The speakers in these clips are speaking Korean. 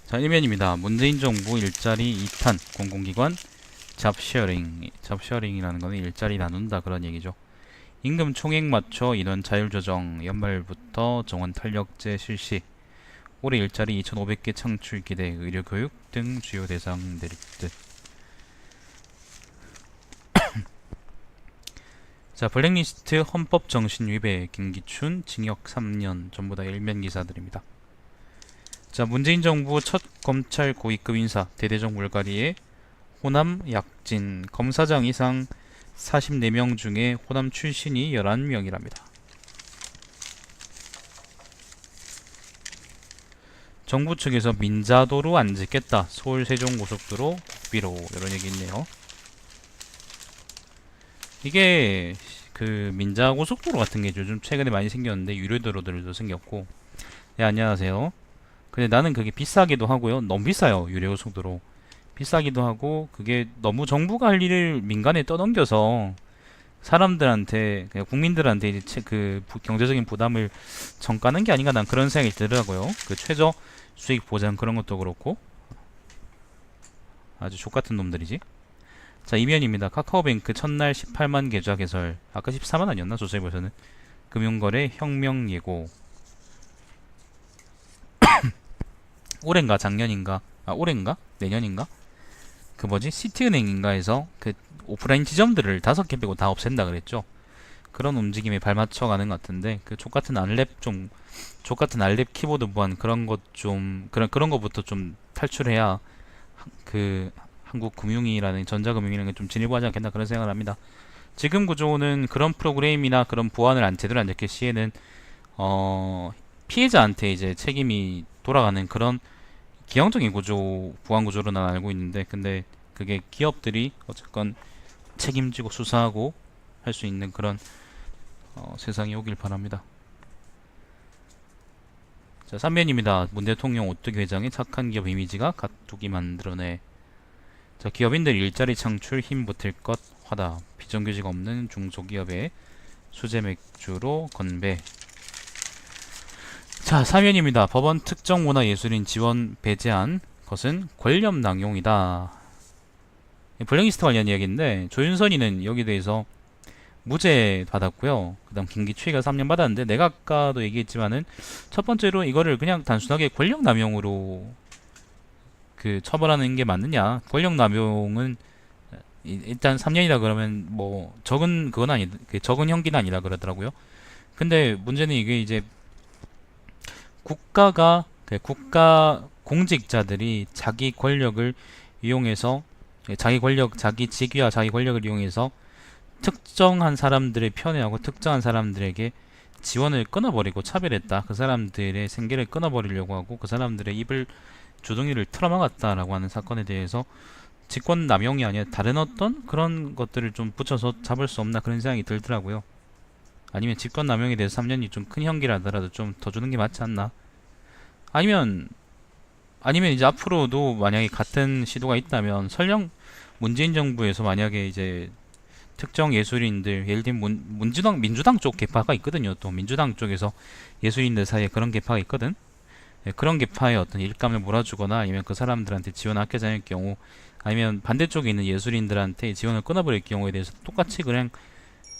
자, 1면입니다. 문재인 정부 일자리 2탄 공공기관 잡쉐어링. 잡쉐어링이라는 거는 일자리 나눈다 그런 얘기죠. 임금 총액 맞춰 인원 자율 조정, 연말부터 정원 탄력제 실시, 올해 일자리 2,500개 창출 기대, 의료 교육 등 주요 대상들 뜻. 자, 블랙리스트 헌법 정신 위배, 김기춘 징역 3년, 전부 다 일면 기사들입니다. 자, 문재인 정부 첫 검찰 고위급 인사, 대대적 물갈이에 호남 약진, 검사장 이상 44명 중에 호남 출신이 11명이랍니다. 정부 측에서 민자도로 안 짓겠다. 서울 세종고속도로 국비로, 이런 얘기 있네요. 이게 그 민자고속도로 같은 게 요즘 최근에 많이 생겼는데 유료도로들도 생겼고. 네, 안녕하세요. 근데 나는 그게 비싸기도 하고요. 너무 비싸요. 유료고속도로 비싸기도 하고, 그게 너무 정부가 할 일을 민간에 떠넘겨서 사람들한테, 그냥 국민들한테 이제 경제적인 부담을 전가하는 게 아닌가, 난 그런 생각이 들더라고요. 그 최저 수익 보장 그런 것도 그렇고 아주 족같은 놈들이지. 자, 이면입니다. 카카오뱅크 첫날 18만 계좌 개설, 아까 14만 아니었나 조사해보서는. 금융거래 혁명 예고. 올해인가 작년인가, 올해인가 내년인가, 그 뭐지, 시티은행인가에서 그 오프라인 지점들을 5개 빼고 다 없앤다 그랬죠. 그런 움직임에 발맞춰 가는 것 같은데, 그 족같은 알랩 키보드 무한 그런 것 좀, 그런 것부터 좀 탈출해야 그 한국 금융이라는, 전자금융이라는 게 좀 진일보하지 않겠나, 그런 생각을 합니다. 지금 구조는 그런 프로그램이나 그런 보안을 제대로 안 잡힐 시에는 피해자한테 이제 책임이 돌아가는 그런 기형적인 구조, 보안 구조로 난 알고 있는데, 근데 그게 기업들이 어쨌건 책임지고 수사하고 할 수 있는 그런 세상이 오길 바랍니다. 자, 3면입니다. 문 대통령 오뚜기 회장의 착한 기업 이미지가 가뚜기 만들어내. 자, 기업인들 일자리 창출 힘 보탤 것 화다. 비정규직 없는 중소기업에 수제 맥주로 건배. 자, 3면입니다. 법원 특정 문화예술인 지원 배제한 것은 권력 남용이다. 블랙리스트 관련 이야기인데, 조윤선이는 여기 대해서 무죄 받았고요. 그 다음 김기추이가 3년 받았는데, 내가 아까도 얘기했지만은 첫 번째로 이거를 그냥 단순하게 권력 남용으로 그 처벌하는 게 맞느냐. 권력 남용은 일단 3년이다 그러면 뭐 적은 그건 아니, 적은 형기는 아니다 그러더라고요. 근데 문제는 이게 이제 국가가, 국가 공직자들이 자기 권력을 이용해서, 자기 직위와 자기 권력을 이용해서 특정한 사람들의 편애하고 특정한 사람들에게 지원을 끊어버리고 차별했다. 그 사람들의 생계를 끊어버리려고 하고 그 사람들의 입을, 주둥이를 틀어막았다라고 하는 사건에 대해서 직권 남용이 아니라 다른 어떤 그런 것들을 좀 붙여서 잡을 수 없나, 그런 생각이 들더라고요. 아니면 직권 남용에 대해서 3년이 좀 큰 형기라더라도 좀 더 주는 게 맞지 않나? 아니면 이제 앞으로도 만약에 같은 시도가 있다면, 설령 문재인 정부에서 만약에 이제 특정 예술인들, 예를 들면 민주당 쪽 계파가 있거든요. 또 민주당 쪽에서 예술인들 사이에 그런 계파가 있거든. 예, 그런 계파의 어떤 일감을 몰아주거나 아니면 그 사람들한테 지원을 아껴지 않을 경우, 아니면 반대쪽에 있는 예술인들한테 지원을 끊어버릴 경우에 대해서 똑같이 그냥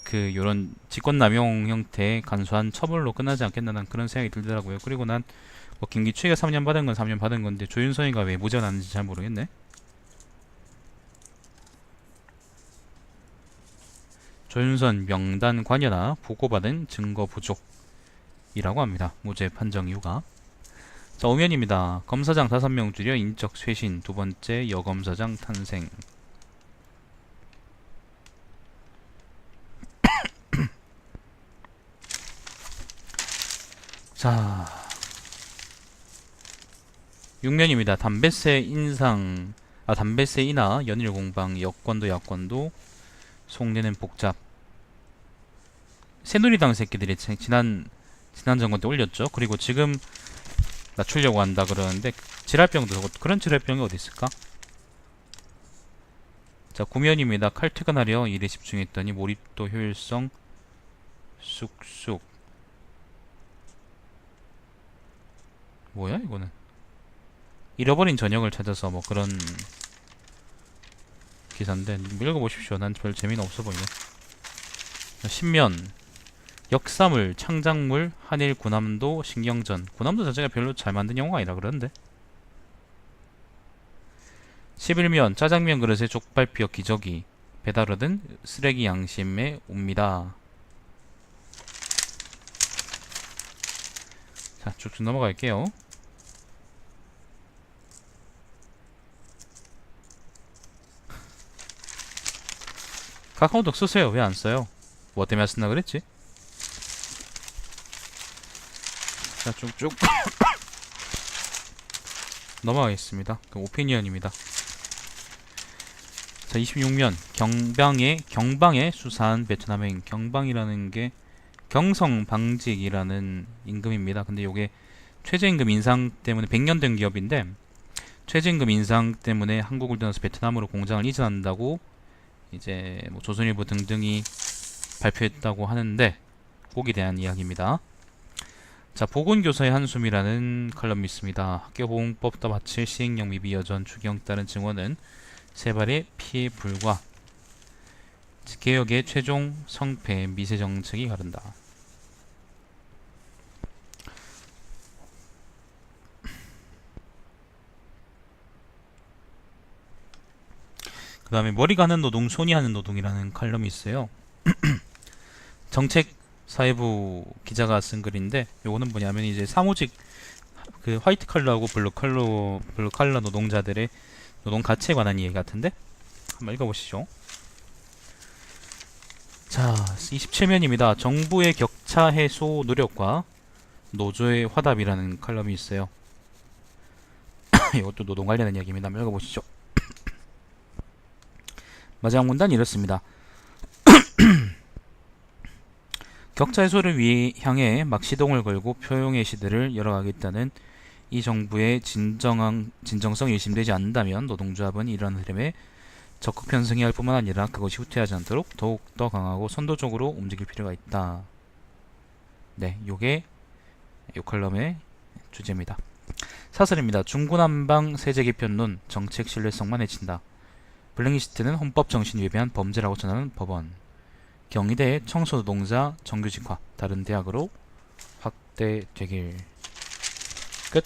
그 요런 직권남용 형태의 간소한 처벌로 끝나지 않겠나는 그런 생각이 들더라고요. 그리고 난 뭐 김기추가 3년 받은 건 3년 받은 건데 조윤선이가 왜 무죄가 났는지 잘 모르겠네. 조윤선 명단 관여나 보고받은 증거 부족이라고 합니다. 무죄 판정 이유가. 자, 오면입니다. 검사장 5명 줄여 인적 쇄신, 두 번째 여검사장 탄생. 자, 6면입니다. 담배세 인상, 담배세 인하, 연일 공방, 여권도 속내는 복잡. 새누리당 새끼들이 지난 정권 때 올렸죠. 그리고 지금 낮추려고 한다 그러는데, 지랄병도 그런 지랄병이 어디 있을까? 자, 9면입니다. 칼퇴근하려 일에 집중했더니 몰입도 효율성 쑥쑥. 뭐야 이거는? 잃어버린 저녁을 찾아서 뭐 그런 기사인데 읽어보십시오. 난 별 재미는 없어 보이네. 신면 역사물, 창작물, 한일 군함도, 신경전. 군함도 자체가 별로 잘 만든 영화가 아니라 그러는데. 11면 짜장면 그릇에 족발 피어 기저귀. 배달 얻은 쓰레기 양심에 옵니다. 자, 쭉쭉 넘어갈게요. 카카오톡 쓰세요. 왜 안 써요? 뭐 때문에 안 쓴다 그랬지? 자, 쭉쭉 넘어가겠습니다. 그 오피니언입니다. 자, 26면 경방에 수사한 베트남행. 경방이라는 게 경성방직이라는 임금입니다. 근데 요게 최저임금 인상 때문에 100년 된 기업인데 최저임금 인상 때문에 한국을 떠나서 베트남으로 공장을 이전한다고 이제 뭐 조선일보 등등이 발표했다고 하는데 거기에 대한 이야기입니다. 자, 보건교사의 한숨이라는 칼럼이 있습니다. 학교보건법 바칠 시행령 미비 여전 추경 따른 증언은 세발의 피해 불과. 개혁의 최종 성패 미세 정책이 가른다. 그 다음에 머리가 하는 노동, 손이 하는 노동이라는 칼럼이 있어요. 정책 사회부 기자가 쓴 글인데 요거는 뭐냐면 이제 사무직 그 화이트 칼라하고 블루 칼라 노동자들의 노동 가치에 관한 이야기 같은데 한번 읽어보시죠. 자, 27면입니다. 정부의 격차 해소 노력과 노조의 화답이라는 칼럼이 있어요. 이것도 노동 관련된 이야기입니다. 한번 읽어보시죠. 마지막 문단이 이렇습니다. 격차 해소를 향해 막 시동을 걸고 표용의 시대를 열어가겠다는 이 정부의 진정성이 의심되지 않는다면 노동조합은 이러한 흐름에 적극 편승해야 할 뿐만 아니라 그것이 후퇴하지 않도록 더욱더 강하고 선도적으로 움직일 필요가 있다. 네, 요게 요 칼럼의 주제입니다. 사설입니다. 중구난방 세제 개편론 정책 신뢰성만 해친다. 블랙리스트는 헌법 정신에 위배한 범죄라고 전하는 법원. 경희대 청소노동자 정규직화 다른 대학으로 확대되길. 끝.